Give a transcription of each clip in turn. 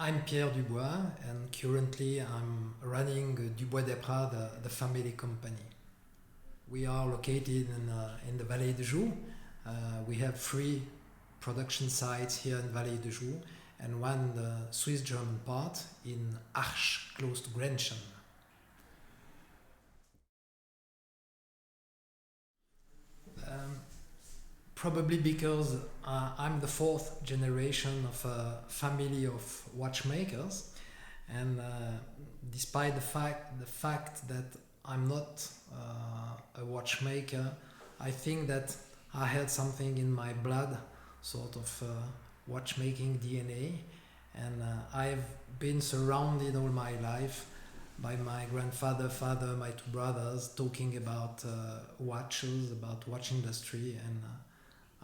I'm Pierre Dubois, and currently I'm running Dubois Dépraz, the family company. We are located in the Vallée de Joux. We have 3 production sites here in Vallée de Joux and one the Swiss-German part in Arches, close to Grenchen. Probably because I'm the 4th generation of a family of watchmakers, and despite the fact that I'm not a watchmaker, I think that I had something in my blood, sort of watchmaking DNA, and I've been surrounded all my life by my grandfather, father, my 2 brothers, talking about watches, about watch industry, and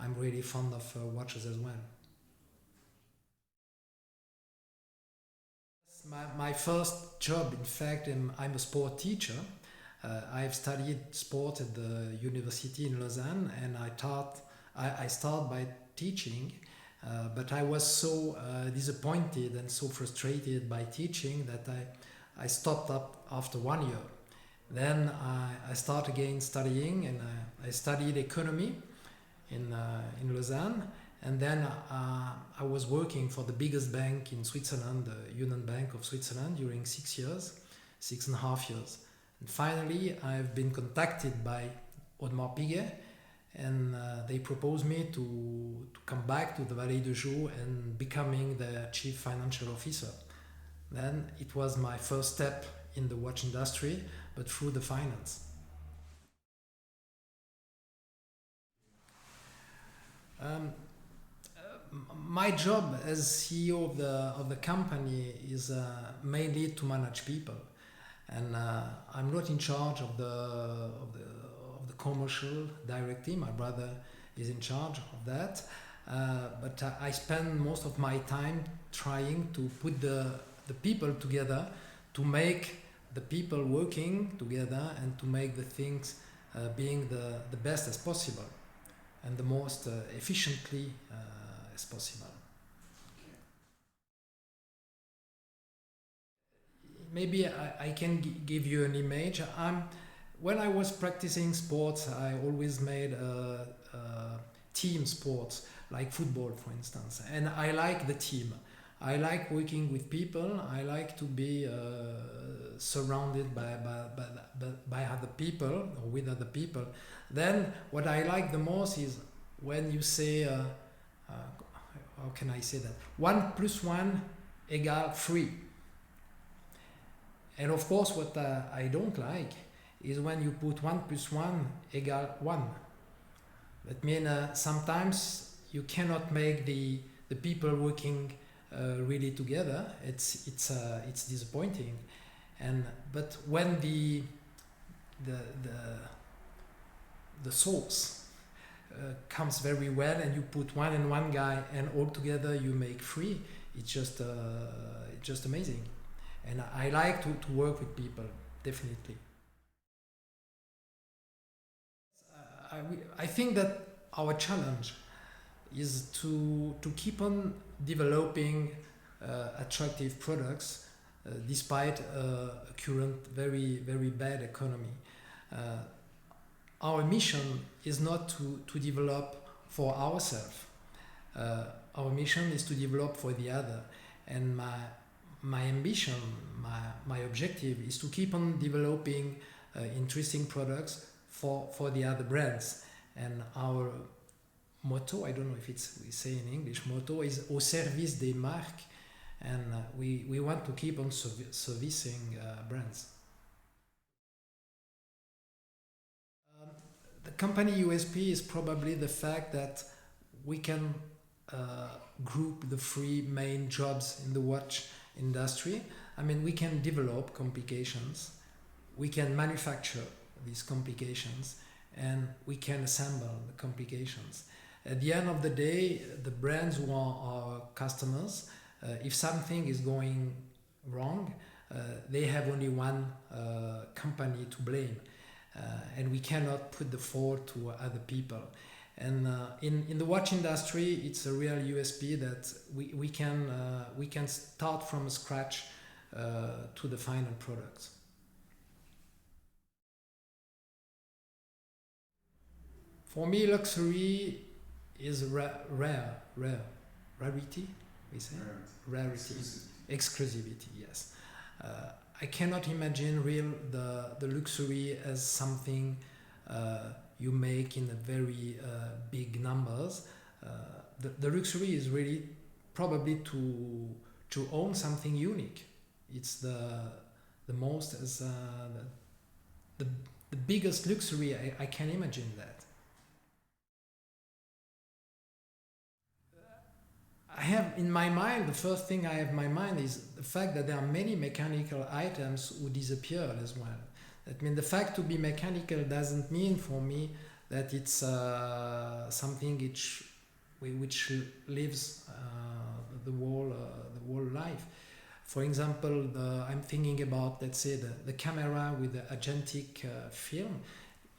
I'm really fond of watches as well. My first job, in fact, I'm a sport teacher. I've studied sport at the university in Lausanne, and I start by teaching, but I was so disappointed and so frustrated by teaching that I stopped up after 1 year. Then I start again studying, and I studied economy in Lausanne, and then I was working for the biggest bank in Switzerland, the Union Bank of Switzerland, during 6.5 years. And finally, I've been contacted by Audemars Piguet, and they proposed me to come back to the Vallée de Joux and becoming the chief financial officer. Then it was my first step in the watch industry, but through the finance. Um, my job as CEO of the company is mainly to manage people, and I'm not in charge of the commercial directly. My brother is in charge of that, but I spend most of my time trying to put the people together, to make the people working together, and to make the things being the best as possible and the most efficiently as possible. Maybe I can give you an image. When I was practicing sports, I always made team sports, like football, for instance. And I like the team. I like working with people. I like to be surrounded by other people or with other people. Then what I like the most is when you say, how can I say that? 1 + 1 = 3. And of course, what I don't like is when you put 1 + 1 = 1. That means sometimes you cannot make the people working really together. It's disappointing. But when the source comes very well, and you put 1 and 1 guy, and all together you make 3, it's just amazing. And I like to work with people, definitely. I think that our challenge is to keep on developing attractive products despite a current very bad economy. Our mission is not to develop for ourselves. Our mission is to develop for the other. And my ambition, my objective is to keep on developing interesting products for the other brands. And our motto, I don't know if we say in English, motto is au service des marques, and we want to keep on servicing brands. The company USP is probably the fact that we can group the 3 main jobs in the watch industry. I mean, we can develop complications, we can manufacture these complications, and we can assemble the complications. At the end of the day, the brands who are our customers, if something is going wrong, they have only one company to blame, and we cannot put the fault to other people. And in the watch industry, it's a real USP that we can start from scratch to the final product. For me, luxury is rarity. We say rarity, exclusivity. Yes, I cannot imagine the luxury as something you make in a very big numbers. The luxury is really probably to own something unique. It's the most as the biggest luxury I can imagine that. I have in my mind, the first thing I have in my mind is the fact that there are many mechanical items who disappear as well. That means the fact to be mechanical doesn't mean for me that it's something which lives the whole life. For example, I'm thinking about, let's say, the camera with the agentic film.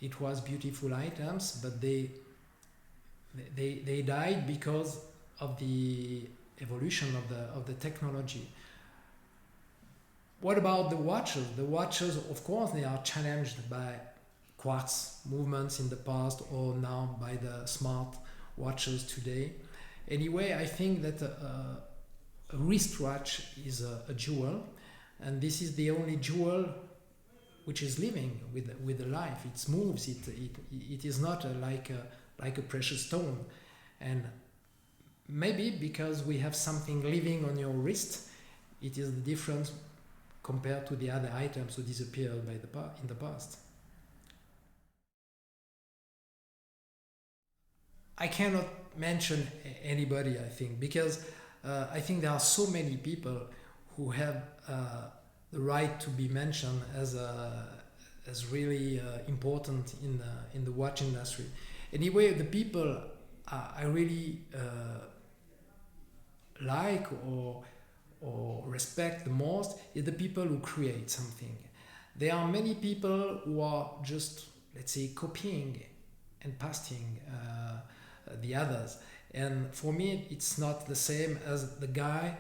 It was beautiful items, but they died because of the evolution of the technology. What about the watches? The watches, of course, they are challenged by quartz movements in the past or now by the smart watches today. Anyway, I think that a wristwatch is a jewel, and this is the only jewel which is living with the life. It moves. It is not like a precious stone. And maybe because we have something living on your wrist, it is the difference compared to the other items who disappeared in the past. I cannot mention anybody, I think, because I think there are so many people who have the right to be mentioned as really important in the watch industry. Anyway, the people I really like or respect the most is the people who create something. There are many people who are just, let's say, copying and pasting the others. And for me, it's not the same as the guy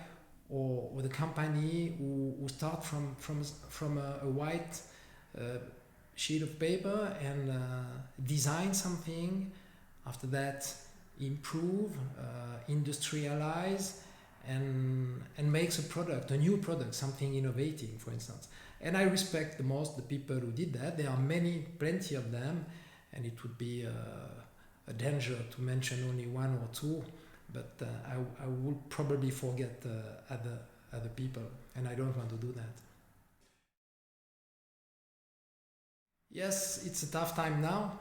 or the company who start from a white sheet of paper and design something. After that, improve, industrialize, and makes a product, a new product, something innovating, for instance. And I respect the most the people who did that. There are plenty of them, and it would be a danger to mention only one or two, but I would probably forget other people, and I don't want to do that. Yes, it's a tough time now.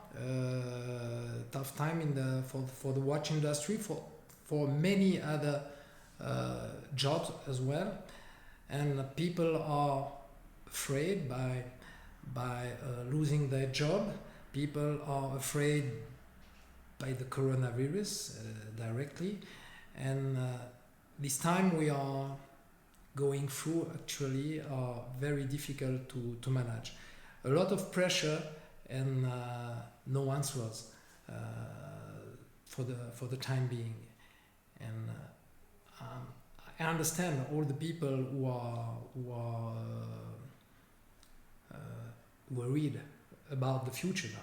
Tough time for the watch industry, for many other jobs as well, and people are afraid by losing their job. People are afraid by the coronavirus directly, and this time we are going through actually are very difficult to manage. A lot of pressure and no answers for the time being, and I understand all the people who are worried about the future now.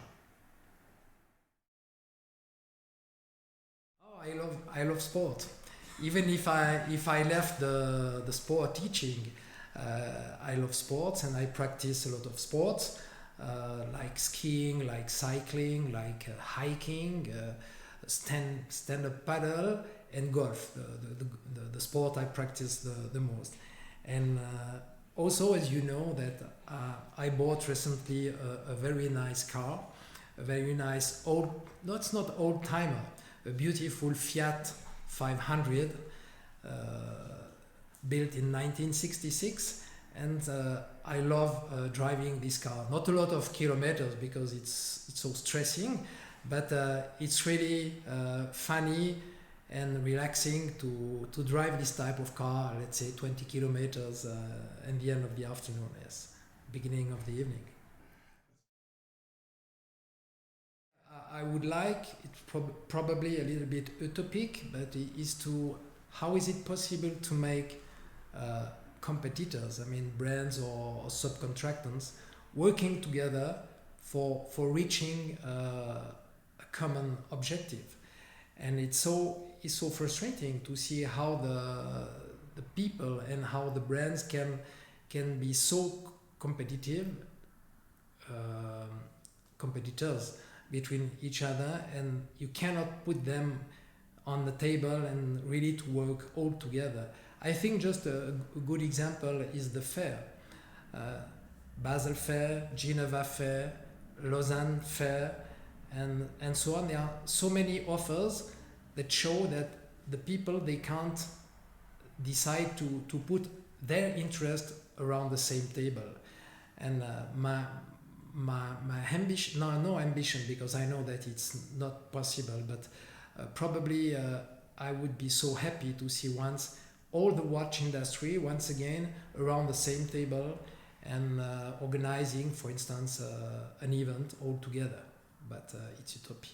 Oh, I love sport. Even if I left the sport teaching, I love sports and I practice a lot of sports, like skiing, like cycling, like hiking, stand-up paddle, and golf. The sport I practice the most. And also, as you know, that I bought recently a very nice car, a very nice no, it's not old timer, a beautiful Fiat 500. Built in 1966, and I love driving this car. Not a lot of kilometers because it's so stressing, but it's really funny and relaxing to drive this type of car, let's say 20 kilometers at the end of the afternoon, yes, beginning of the evening. I would like, it's probably a little bit utopic, but it is to, how is it possible to make competitors, I mean brands or subcontractors, working together for reaching a common objective. And it's so frustrating to see how the people and how the brands can be so competitive, competitors between each other, and you cannot put them on the table and really to work all together. I think just a good example is the fair. Basel Fair, Geneva Fair, Lausanne Fair, and so on. There are so many offers that show that the people, they can't decide to put their interest around the same table. And my ambition, no ambition, because I know that it's not possible, but probably I would be so happy to see once all the watch industry once again around the same table and organizing, for instance, an event all together. But it's utopia.